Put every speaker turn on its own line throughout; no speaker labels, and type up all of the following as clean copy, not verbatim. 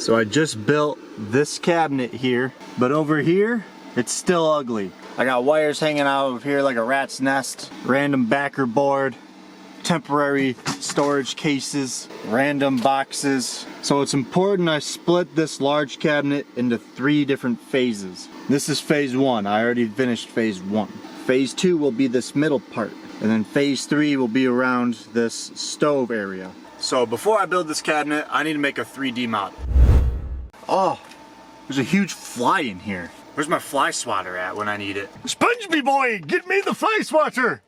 So I just built this cabinet here, but over here, it's still ugly. I got wires hanging out of here like a rat's nest, random backer board, temporary storage cases, random boxes. So it's important I split this large cabinet into 3 different phases. This is phase 1. I already finished phase 1. Phase 2 will be this middle part, and then phase 3 will be around this stove area. So before I build this cabinet, I need to make a 3D model. Oh, there's a huge fly in here. Where's my fly swatter at when I need it?
Spongeby boy, get me the fly swatter!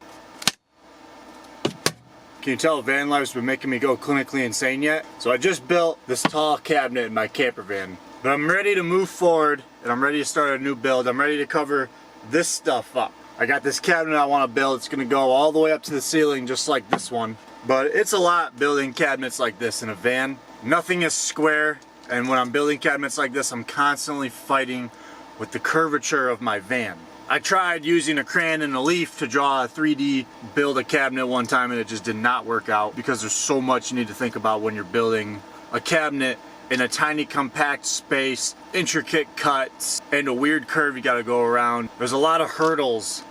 Can you tell van life's been making me go clinically insane yet? So I just built this tall cabinet in my camper van. But I'm ready to move forward and I'm ready to start a new build. I'm ready to cover this stuff up. I got this cabinet I want to build. It's going to go all the way up to the ceiling just like this one. But it's a lot building cabinets like this in a van. Nothing is square, and when I'm building cabinets like this, I'm constantly fighting with the curvature of my van. I tried using a crayon and a leaf to draw a 3D build a cabinet one time and it just did not work out because there's so much you need to think about when you're building a cabinet in a tiny compact space, intricate cuts, and a weird curve you gotta go around. There's a lot of hurdles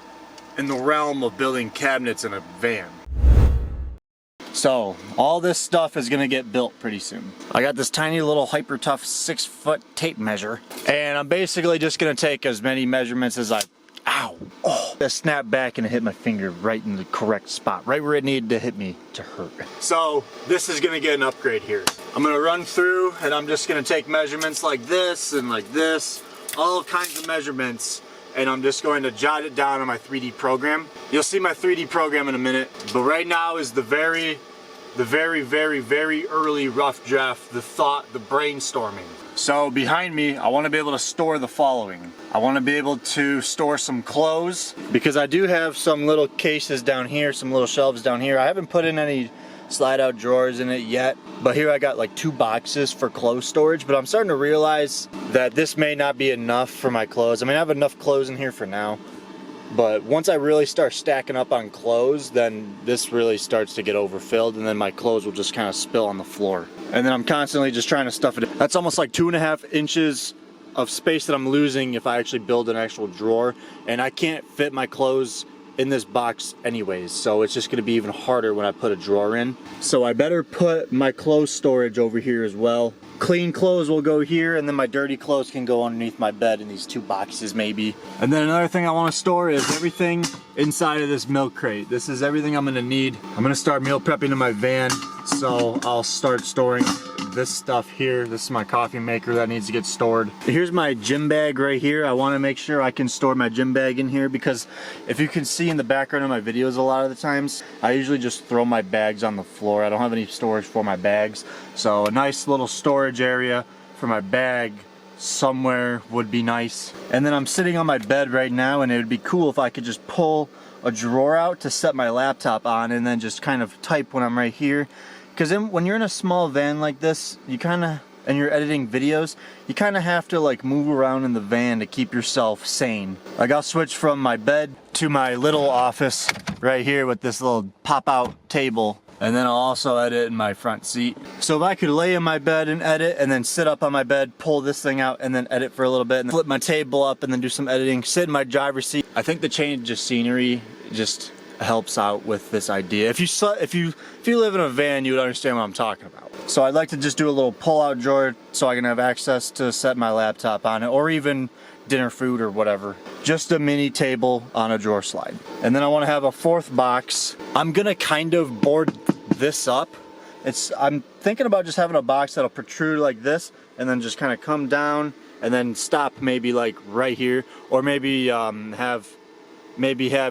in the realm of building cabinets in a van. So all this stuff is gonna get built pretty soon. I got this tiny little hyper tough 6-foot tape measure, and I'm basically just gonna take as many measurements as I I snapped back and it hit my finger right in the correct spot, right where it needed to hit me to hurt. So this is gonna get an upgrade here. I'm gonna run through and I'm just gonna take measurements like this and like this, all kinds of measurements, and I'm just going to jot it down on my 3D program. You'll see my 3D program in a minute, but right now is the very early rough draft, the thought, the brainstorming. So behind me, I want to be able to store the following. I want to be able to store some clothes because I do have some little cases down here, some little shelves down here. I haven't put in any slide out drawers in it yet, but here I got like 2 boxes for clothes storage, but I'm starting to realize that this may not be enough for my clothes. I mean, I have enough clothes in here for now, but once I really start stacking up on clothes, then this really starts to get overfilled, and then my clothes will just kind of spill on the floor. And then I'm constantly just trying to stuff it in. That's almost like 2.5 inches of space that I'm losing if I actually build an actual drawer, and I can't fit my clothes in this box anyways, so it's just gonna be even harder when I put a drawer in. So I better put my clothes storage over here as well. Clean clothes will go here, and then my dirty clothes can go underneath my bed in these 2 boxes maybe. And then another thing I want to store is everything inside of this milk crate. This is everything I'm gonna need. I'm gonna start meal prepping in my van, so I'll start storing this stuff here. This is my coffee maker that needs to get stored. Here's my gym bag right here. I want to make sure I can store my gym bag in here because if you can see in the background of my videos a lot of the times, I usually just throw my bags on the floor. I don't have any storage for my bags. So a nice little storage area for my bag somewhere would be nice. And then I'm sitting on my bed right now, and it would be cool if I could just pull a drawer out to set my laptop on and then just kind of type when I'm right here. Because when you're in a small van like this, you kind of, and you're editing videos, you kind of have to like move around in the van to keep yourself sane. Like I'll switch from my bed to my little office right here with this little pop-out table, and then I'll also edit in my front seat. So if I could lay in my bed and edit, and then sit up on my bed, pull this thing out, and then edit for a little bit, and flip my table up, and then do some editing, sit in my driver's seat. I think the change of scenery just helps out with this idea. If you live in a van, you would understand what I'm talking about. So I'd like to just do a little pull-out drawer so I can have access to set my laptop on it, or even dinner food or whatever. Just a mini table on a drawer slide. And then I want to have a 4th box. I'm gonna kind of board this up. I'm thinking about just having a box that'll protrude like this and then just kind of come down and then stop maybe like right here, or maybe have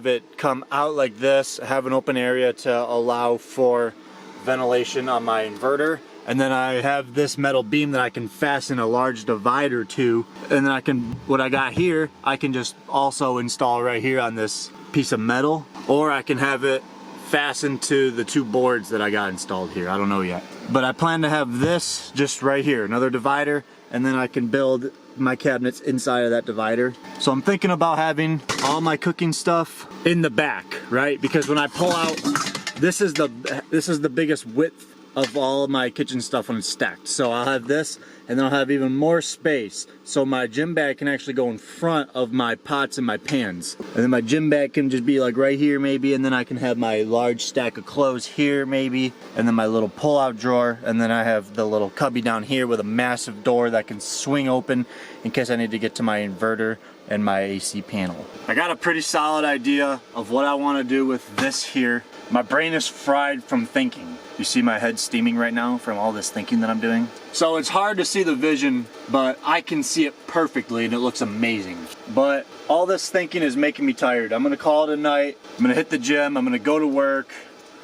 it come out like this, have an open area to allow for ventilation on my inverter, and then I have this metal beam that I can fasten a large divider to, and then what I got here, I can just also install right here on this piece of metal, or I can have it fastened to the 2 boards that I got installed here. I don't know yet. But I plan to have this just right here, another divider, and then I can build my cabinets inside of that divider. So I'm thinking about having all my cooking stuff in the back, right? Because when I pull out, this is the biggest width of all of my kitchen stuff when it's stacked. So I'll have this, and then I'll have even more space. So my gym bag can actually go in front of my pots and my pans. And then my gym bag can just be like right here maybe, and then I can have my large stack of clothes here maybe, and then my little pull-out drawer, and then I have the little cubby down here with a massive door that can swing open in case I need to get to my inverter and my AC panel. I got a pretty solid idea of what I want to do with this here. My brain is fried from thinking. You see my head steaming right now from all this thinking that I'm doing? So it's hard to see the vision, but I can see it perfectly and it looks amazing. But all this thinking is making me tired. I'm gonna call it a night. I'm gonna hit the gym. I'm gonna go to work.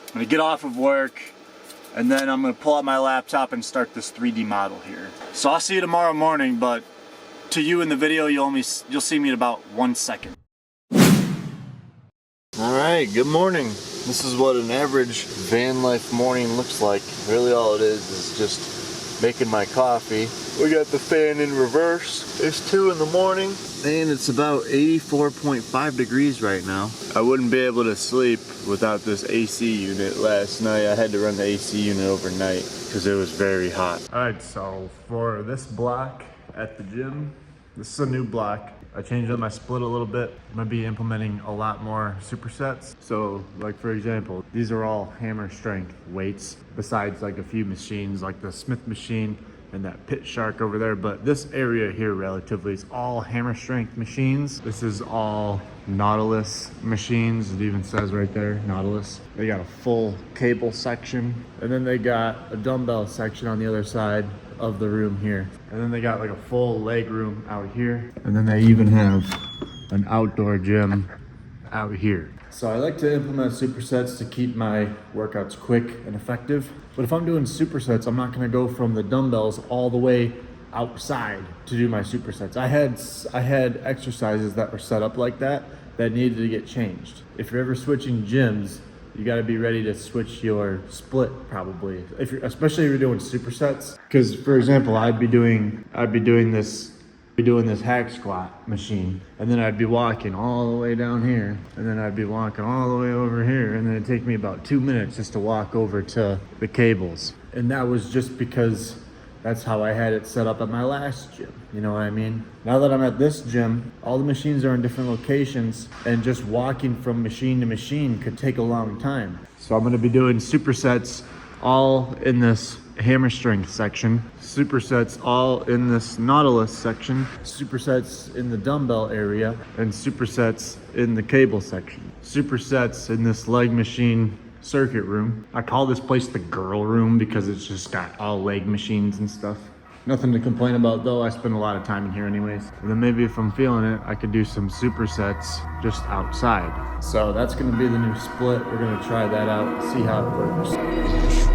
I'm gonna get off of work. And then I'm gonna pull out my laptop and start this 3D model here. So I'll see you tomorrow morning, but to you in the video, you'll see me in about 1 second. All right, good morning. This is what an average van life morning looks like. Really all it is just making my coffee. We got the fan in reverse. It's 2 in the morning and it's about 84.5 degrees right now. I wouldn't be able to sleep without this AC unit. Last night I had to run the AC unit overnight because it was very hot. All right, so for this block at the gym, this is a new block. I changed up my split a little bit. I'm gonna be implementing a lot more supersets. So like for example, these are all hammer strength weights besides like a few machines like the Smith machine and that Pit Shark over there. But this area here relatively is all hammer strength machines. This is all Nautilus machines. It even says right there, Nautilus. They got a full cable section, and then they got a dumbbell section on the other side of the room here. And then they got like a full leg room out here. And then they even have an outdoor gym out here. So I like to implement supersets to keep my workouts quick and effective. But if I'm doing supersets, I'm not gonna go from the dumbbells all the way outside to do my supersets. I had exercises that were set up like that needed to get changed. If you're ever switching gyms, you got to be ready to switch your split probably. Especially if you're doing supersets. Because for example, I'd be doing this hack squat machine, and then I'd be walking all the way down here, and then I'd be walking all the way over here, and then it'd take me about 2 minutes just to walk over to the cables. And that was just because that's how I had it set up at my last gym. You know what I mean? Now that I'm at this gym, all the machines are in different locations, and just walking from machine to machine could take a long time. So I'm gonna be doing supersets all in this hammer strength section, supersets all in this Nautilus section, supersets in the dumbbell area, and supersets in the cable section, supersets in this leg machine circuit room. I call this place the girl room because it's just got all leg machines and stuff. Nothing to complain about though. I spend a lot of time in here anyways. And then maybe if I'm feeling it, I could do some supersets just outside. So that's gonna be the new split. We're gonna try that out, see how it works.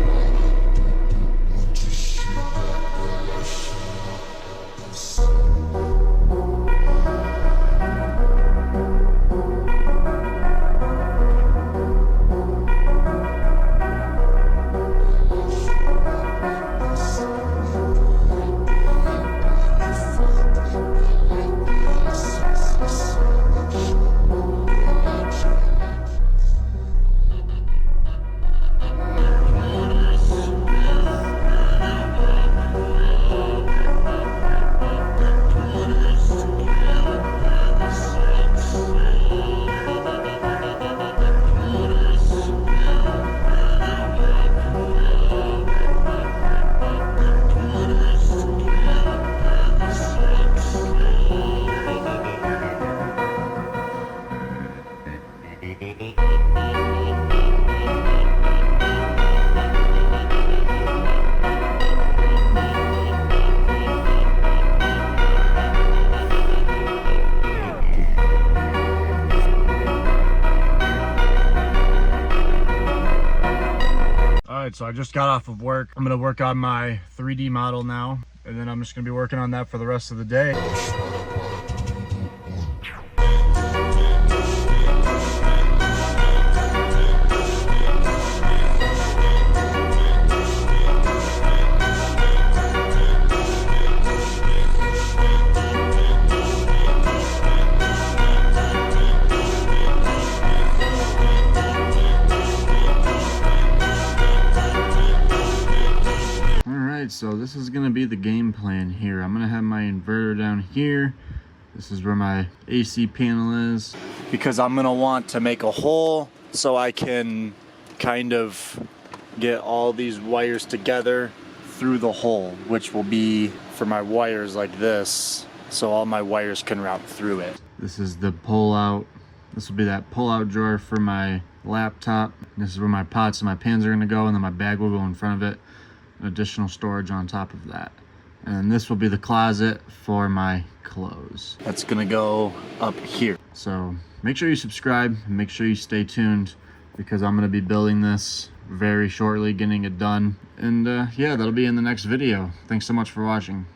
So I just got off of work. I'm gonna work on my 3D model now, and then I'm just gonna be working on that for the rest of the day. Alright, so this is gonna be the game plan here. I'm gonna have my inverter down here. This is where my AC panel is. Because I'm gonna want to make a hole so I can kind of get all these wires together through the hole, which will be for my wires like this, so all my wires can route through it. This is the pull out. This will be that pull out drawer for my laptop. This is where my pots and my pans are gonna go, and then my bag will go in front of it. Additional storage on top of that. And this will be the closet for my clothes. That's gonna go up here. So make sure you subscribe and make sure you stay tuned, because I'm gonna be building this very shortly, getting it done. And yeah, that'll be in the next video. Thanks so much for watching.